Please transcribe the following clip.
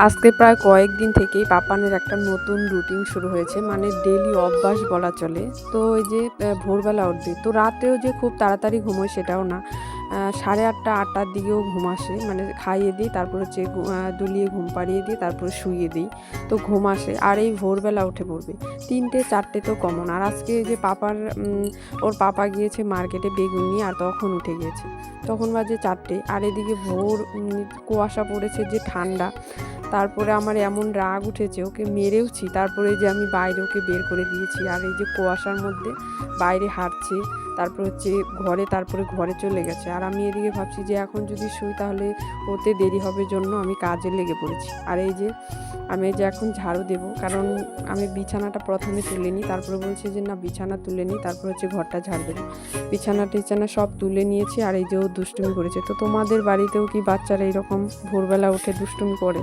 আজকে প্রায় কয়েকদিন থেকেই পাপানের একটা নতুন রুটিন শুরু হয়েছে, মানে ডেইলি অভ্যাস বলা চলে। তো ওই যে ভোরবেলা উঠবে, তো রাতেও যে খুব তাড়াতাড়ি ঘুমোয় সেটাও না। 8:30 8টার দিকেও ঘুম আসে, মানে খাইয়ে দিই, তারপর হচ্ছে দুলিয়ে ঘুম পাড়িয়ে দিই, তারপরে শুইয়ে দিই, তো ঘুম আসে। আর এই ভোরবেলা উঠে পড়বে 3টে 4টে তো কমন। আর আজকে যে ওর পাপা গিয়েছে মার্কেটে বেগুন নিয়ে, আর তখন উঠে গিয়েছে, তখন বাজে 4টে। আর এদিকে ভোর কুয়াশা পড়েছে, যে ঠান্ডা। তারপরে আমার এমন রাগ উঠেছে, ওকে মেরেওছি, তারপরে যে আমি বাইরে ওকে বের করে দিয়েছি। আর এই যে কুয়াশার মধ্যে বাইরে হাঁটছে, তারপর হচ্ছে ঘরে, তারপরে ঘরে চলে গেছে। আর আমি এদিকে ভাবছি যে এখন যদি শুই তাহলে ওতে দেরি হবে, জন্য আমি কাজে লেগে পড়েছি। আর এই যে আমি যে এখন ঝাড়ু দেবো, কারণ আমি বিছানাটা প্রথমে তুলে নিই, তারপরে বলছি যে না বিছানা তুলে নিই, তারপর হচ্ছে ঘরটা ঝাড় দেবো। বিছানা টিছানা সব তুলে নিয়েছি। আর এই যে ও দুষ্টুমি করেছে। তো তোমাদের বাড়িতেও কি বাচ্চারা এরকম ভোরবেলা উঠে দুষ্টুমি করে?